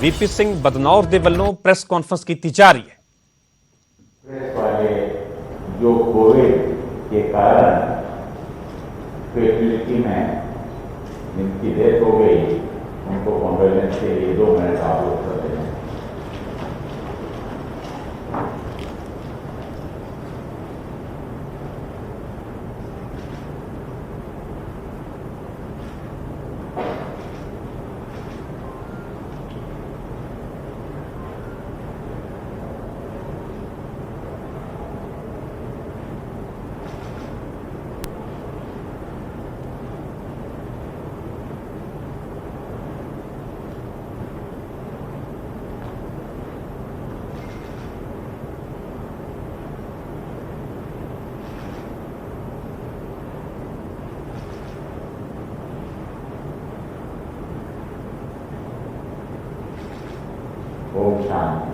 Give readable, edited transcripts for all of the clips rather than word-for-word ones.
VP Singh Badnore ਦੇ ਵੱਲੋਂ press conference ਕੀਤੀ ਜਾ ਰਹੀ है। प्रेस वाले जो कोविड के कारण फैसिलिटी में जिनकी डेथ हो गई उनको कॉन्डोलेंस के लिए 2 मिनट आप लोग कर दें। ओम शांति।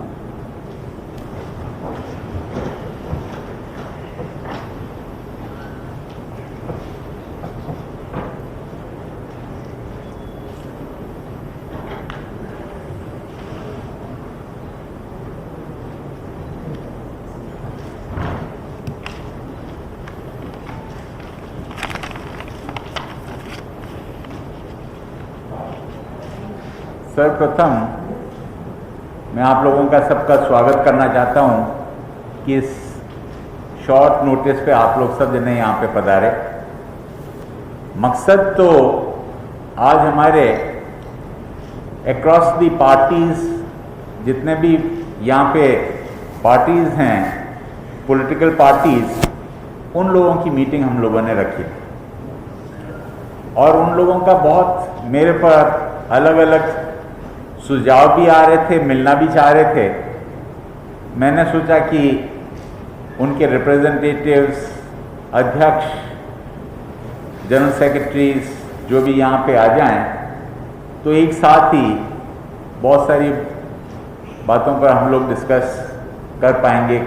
सर्वप्रथम मैं आप लोगों का सबका स्वागत करना चाहता हूं कि इस शॉर्ट नोटिस पे आप लोग सब जने यहाँ पे पधारे। मकसद तो आज हमारे अक्रॉस दी पार्टीज जितने भी यहाँ पे पार्टीज हैं, पॉलिटिकल पार्टीज, उन लोगों की मीटिंग हम लोगों ने रखी और उन लोगों का बहुत मेरे पर अलग अलग सुझाव भी आ रहे थे, मिलना भी चाह रहे थे। मैंने सोचा कि उनके रिप्रेजेंटेटिव्स, अध्यक्ष, जनरल सेक्रेटरीज जो भी यहाँ पे आ जाएं तो एक साथ ही बहुत सारी बातों पर हम लोग डिस्कस कर पाएंगे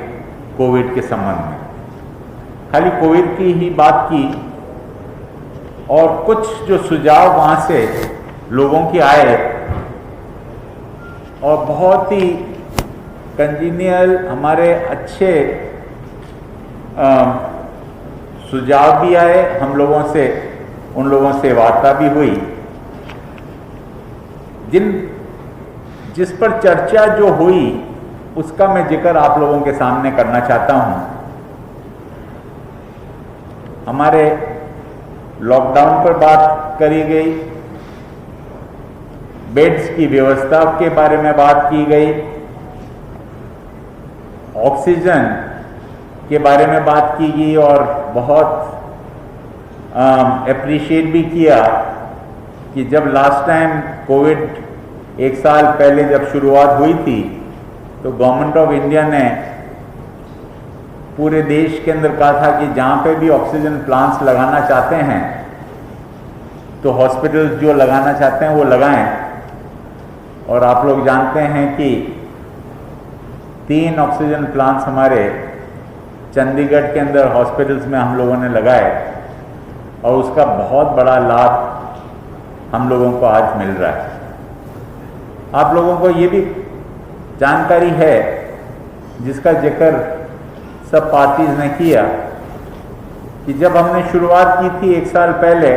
कोविड के संबंध में। खाली कोविड की ही बात की और कुछ जो सुझाव वहाँ से लोगों के आए और बहुत ही कंजीनियल हमारे अच्छे सुझाव भी आए हम लोगों से, उन लोगों से वार्ता भी हुई। जिस पर चर्चा जो हुई उसका मैं जिक्र आप लोगों के सामने करना चाहता हूं। हमारे लॉकडाउन पर बात करी गई, बेड्स की व्यवस्था के बारे में बात की गई, ऑक्सीजन के बारे में बात की गई और बहुत अप्रिशिएट भी किया कि जब लास्ट टाइम कोविड 1 साल पहले जब शुरुआत हुई थी तो गवर्नमेंट ऑफ इंडिया ने पूरे देश के अंदर कहा था कि जहाँ पे भी ऑक्सीजन प्लांट्स लगाना चाहते हैं तो हॉस्पिटल्स जो लगाना चाहते हैं वो लगाएं। और आप लोग जानते हैं कि 3 ऑक्सीजन प्लांट्स हमारे चंडीगढ़ के अंदर हॉस्पिटल्स में हम लोगों ने लगाए और उसका बहुत बड़ा लाभ हम लोगों को आज मिल रहा है। आप लोगों को ये भी जानकारी है जिसका जिक्र सब पार्टीज ने किया कि जब हमने शुरुआत की थी 1 साल पहले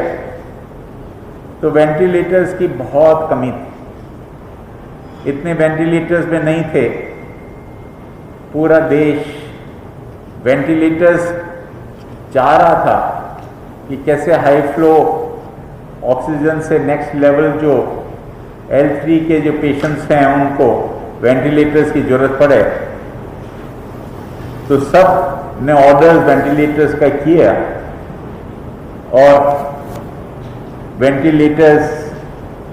तो वेंटिलेटर्स की बहुत कमी थी, इतने वेंटिलेटर्स में नहीं थे। पूरा देश वेंटिलेटर्स चाह रहा था कि कैसे हाई फ्लो ऑक्सीजन से नेक्स्ट लेवल जो L3 के जो पेशेंट्स हैं उनको वेंटिलेटर्स की जरूरत पड़े। तो सब ने ऑर्डर्स वेंटिलेटर्स का किया और वेंटिलेटर्स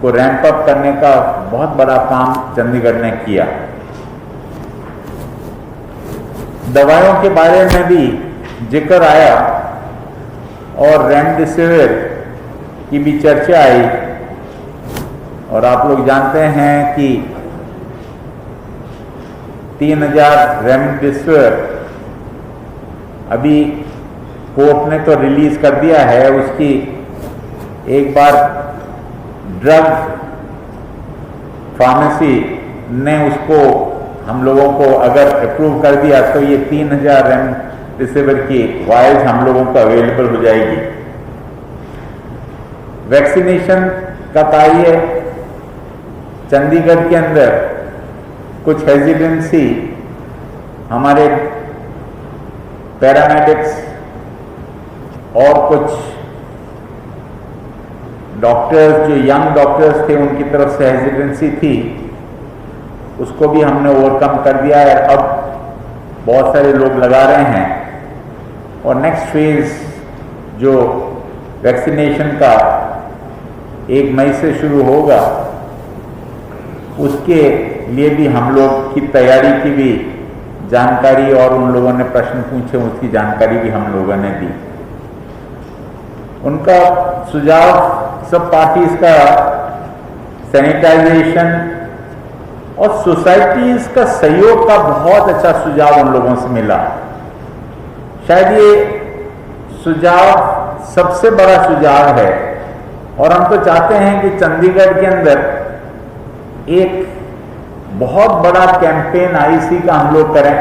को रैंप अप करने का बहुत बड़ा काम चंडीगढ़ ने किया। दवाइयों के बारे में भी जिक्र आया और रेमडेसिविर की भी चर्चा आई और आप लोग जानते हैं कि 3000 रेमडेसिविर अभी कोर्ट ने तो रिलीज कर दिया है। उसकी एक बार ड्रग फार्मेसी ने उसको हम लोगों को अगर अप्रूव कर दिया तो ये 3000 रेमडेसिविर की वायल्स हम लोगों को अवेलेबल हो जाएगी। वैक्सीनेशन का कार्य चंडीगढ़ के अंदर कुछ हेजिटेंसी हमारे पैरामेडिक्स और कुछ डॉक्टर्स जो यंग डॉक्टर्स थे उनकी तरफ से हेजिटेंसी थी, उसको भी हमने ओवरकम कर दिया है। अब बहुत सारे लोग लगा रहे हैं और नेक्स्ट फेज जो वैक्सीनेशन का 1 मई से शुरू होगा उसके लिए भी हम लोग की तैयारी की भी जानकारी और उन लोगों ने प्रश्न पूछे उसकी जानकारी भी हम लोगों ने दी। उनका सुझाव सब पार्टीज का सैनिटाइजेशन और सोसाइटीज का सहयोग का बहुत अच्छा सुझाव उन लोगों से मिला। शायद ये सुझाव सबसे बड़ा सुझाव है और हम तो चाहते हैं कि चंडीगढ़ के अंदर एक बहुत बड़ा कैंपेन आईसी का हम लोग करें,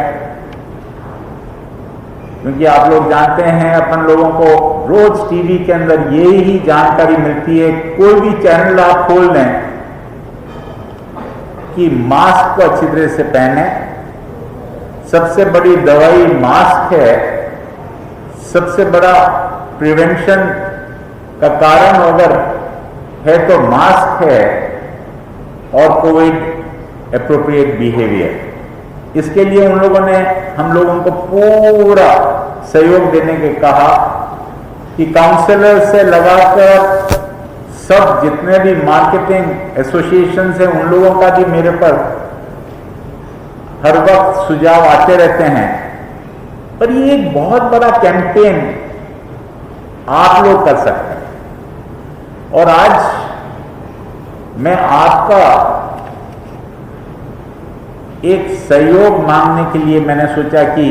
क्योंकि आप लोग जानते हैं अपन लोगों को रोज टीवी के अंदर यही ही जानकारी मिलती है। कोई भी चैनल आप खोल लें कि मास्क को अच्छी तरह से पहने, सबसे बड़ी दवाई मास्क है, सबसे बड़ा प्रिवेंशन का कारण अगर है तो मास्क है और कोविड एप्रोप्रिएट बिहेवियर। इसके लिए उन लोगों ने हम लोगों को पूरा सहयोग देने के कहा कि काउंसलर से लगाकर सब जितने भी मार्केटिंग एसोसिएशन है उन लोगों का भी मेरे पर हर वक्त सुझाव आते रहते हैं। पर ये एक बहुत बड़ा कैंपेन आप लोग कर सकते हैं और आज मैं आपका एक सहयोग मांगने के लिए मैंने सोचा कि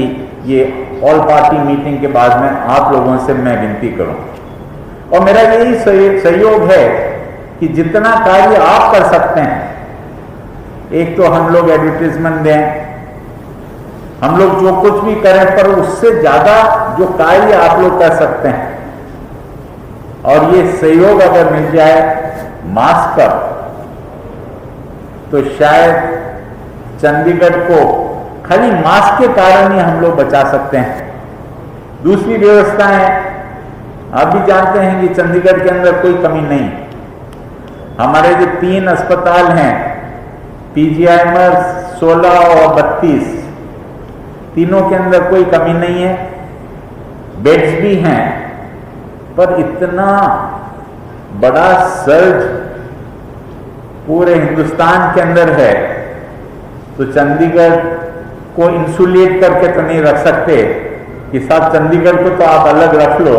ये ऑल पार्टी मीटिंग के बाद में आप लोगों से मैं विनती करूं और मेरा यही सहयोग है कि जितना कार्य आप कर सकते हैं, एक तो हम लोग एडवर्टीजमेंट दें, हम लोग जो कुछ भी करें, पर उससे ज्यादा जो कार्य आप लोग कर सकते हैं और ये सहयोग अगर मिल जाए मास्क का तो शायद चंडीगढ़ को खाली मास्क के कारण ही हम लोग बचा सकते हैं। दूसरी व्यवस्थाएं आप भी जानते हैं कि चंडीगढ़ के अंदर कोई कमी नहीं। हमारे जो 3 अस्पताल हैं, पीजीआईएमआर 16 और 32, तीनों के अंदर कोई कमी नहीं है, बेड्स भी हैं, पर इतना बड़ा सर्ज पूरे हिंदुस्तान के अंदर है तो चंडीगढ़ को इंसुलेट करके तो नहीं रख सकते कि साथ चंडीगढ़ को तो आप अलग रख लो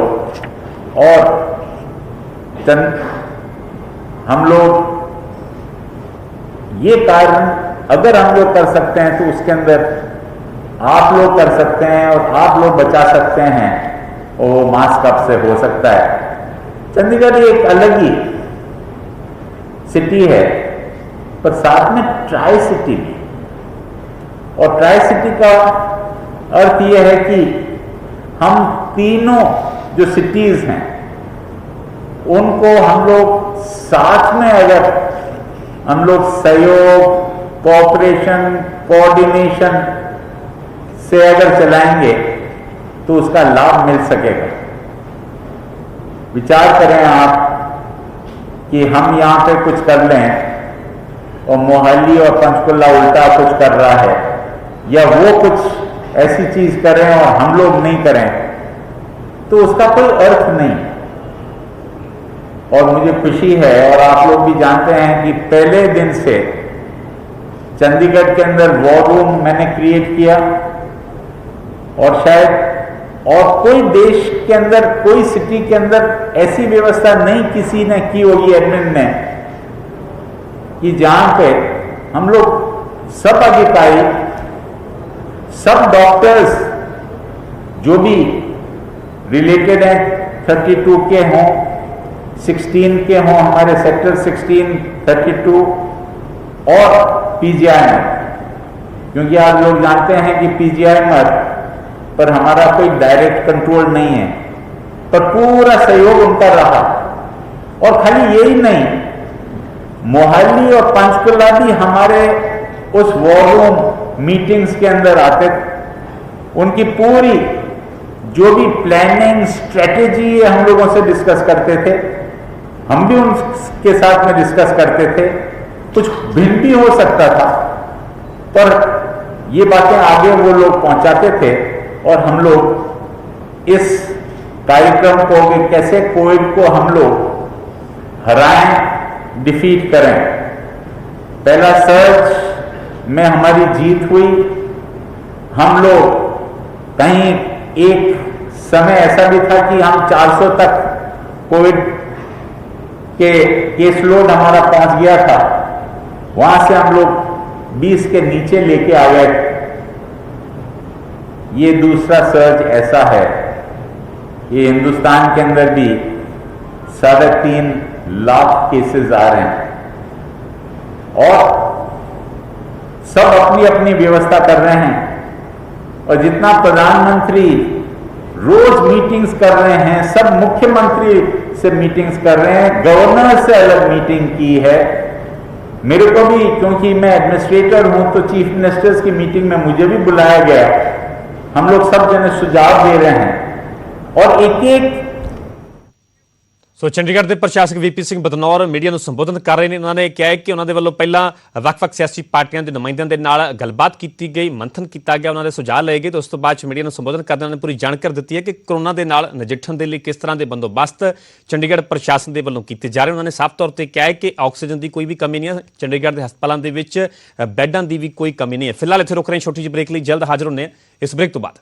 और हम लोग ये कारण अगर हम लोग कर सकते हैं तो उसके अंदर आप लोग कर सकते हैं और आप लोग बचा सकते हैं और वो मास्क अप से हो सकता है। चंडीगढ़ एक अलग ही सिटी है पर साथ में ट्राई सिटी भी, और ट्राई सिटी का अर्थ यह है कि हम तीनों जो सिटीज हैं उनको हम लोग साथ में अगर हम लोग सहयोग, कोऑपरेशन, कोऑर्डिनेशन से अगर चलाएंगे तो उसका लाभ मिल सकेगा। विचार करें आप कि हम यहां पे कुछ कर लें और मोहाली और पंचकुला उल्टा कुछ कर रहा है, या वो कुछ ऐसी चीज करें और हम लोग नहीं करें, तो उसका कोई अर्थ नहीं। और मुझे खुशी है और आप लोग भी जानते हैं कि पहले दिन से चंडीगढ़ के अंदर वॉर रूम मैंने क्रिएट किया और शायद और कोई देश के अंदर, कोई सिटी के अंदर ऐसी व्यवस्था नहीं किसी ने की होगी एडमिन ने कि जहां पे हम लोग सब अधिकारी, सब डॉक्टर्स जो भी रिलेटेड हैं 32 के हों, 16 के हों, हमारे सेक्टर 16, 32 और पीजीआई मठ, क्योंकि आज लोग जानते हैं कि पीजीआई मठ पर हमारा कोई डायरेक्ट कंट्रोल नहीं है, पर पूरा सहयोग उनका रहा। और खाली यही नहीं, मोहाली और पंचकुला भी हमारे उस वॉर रूम मीटिंग्स के अंदर आते थे। उनकी पूरी जो भी प्लानिंग स्ट्रेटेजी है हम लोगों से डिस्कस करते थे, हम भी उनके साथ में डिस्कस करते थे। कुछ भिन्न भी हो सकता था, पर ये बातें आगे वो लोग पहुंचाते थे और हम लोग इस कार्यक्रम को कि कैसे कोविड को हम लोग हराएं, डिफीट करें। पहला सर्च में हमारी जीत हुई। हम लोग कहीं एक समय ऐसा भी था कि हम 400 तक कोविड के केस लोड हमारा पहुंच गया था, वहां से हम लोग 20 के नीचे लेके आ गए। ये दूसरा सर्ज ऐसा है, ये हिंदुस्तान के अंदर भी 3.5 लाख केसेस आ रहे हैं और सब अपनी अपनी व्यवस्था कर रहे हैं। और जितना प्रधानमंत्री रोज मीटिंग्स कर रहे हैं, सब मुख्यमंत्री से मीटिंग्स कर रहे हैं, गवर्नर से अलग मीटिंग की है। मेरे को भी, क्योंकि मैं एडमिनिस्ट्रेटर हूं, तो चीफ मिनिस्टर्स की मीटिंग में मुझे भी बुलाया गया। हम लोग सब जने सुझाव दे रहे हैं और एक एक ਸੋ ਚੰਡੀਗੜ੍ਹ ਦੇ ਪ੍ਰਸ਼ਾਸਕ ਵੀਪੀ ਸਿੰਘ ਬਦਨੌਰ ਮੀਡੀਆ ਨੂੰ ਸੰਬੋਧਨ ਕਰ ਰਹੇ ਨੇ। ਉਹਨਾਂ ਨੇ ਕਿਹਾ ਹੈ ਕਿ ਉਹਨਾਂ ਦੇ ਵੱਲੋਂ ਪਹਿਲਾਂ ਵੱਖ-ਵੱਖ ਸਿਆਸੀ ਪਾਰਟੀਆਂ ਦੇ ਨੁਮਾਇੰਦਿਆਂ ਦੇ ਨਾਲ ਗੱਲਬਾਤ ਕੀਤੀ ਗਈ, ਮੰਥਨ ਕੀਤਾ ਗਿਆ, ਉਹਨਾਂ ਦੇ ਸੁਝਾਅ ਲਏ ਗਏ ਤੇ ਉਸ ਤੋਂ ਬਾਅਦ ਮੀਡੀਆ ਨੂੰ ਸੰਬੋਧਨ ਕਰਦੇ ਉਹਨਾਂ ਨੇ ਪੂਰੀ ਜਾਣਕਾਰੀ ਦਿੱਤੀ ਹੈ ਕਿ ਕੋਰੋਨਾ ਦੇ ਨਾਲ ਨਜਿੱਠਣ ਦੇ ਲਈ ਕਿਸ ਤਰ੍ਹਾਂ ਦੇ ਬੰਦੋਬਸਤ ਚੰਡੀਗੜ੍ਹ ਪ੍ਰਸ਼ਾਸਨ ਦੇ ਵੱਲੋਂ ਕੀਤੇ ਜਾ ਰਹੇ। ਉਹਨਾਂ ਨੇ ਸਾਫ਼ ਤੌਰ ਤੇ ਕਿਹਾ ਹੈ ਕਿ ਆਕਸੀਜਨ ਦੀ ਕੋਈ ਵੀ ਕਮੀ ਨਹੀਂ ਹੈ, ਚੰਡੀਗੜ੍ਹ ਦੇ ਹਸਪਤਾਲਾਂ ਦੇ ਵਿੱਚ ਬੈੱਡਾਂ ਦੀ ਵੀ ਕੋਈ ਕਮੀ ਨਹੀਂ ਹੈ। ਫਿਲਹਾਲ ਇੱਥੇ ਰੁਕ ਰਹੇ ਹਾਂ, ਛੋਟੀ ਜਿਹੀ ਬ੍ਰੇਕ ਲਈ, ਜਲਦ ਹਾਜ਼ਰ ਹੁੰਦੇ ਹਾਂ ਇਸ ਬ੍ਰੇਕ ਤੋਂ ਬਾਅਦ।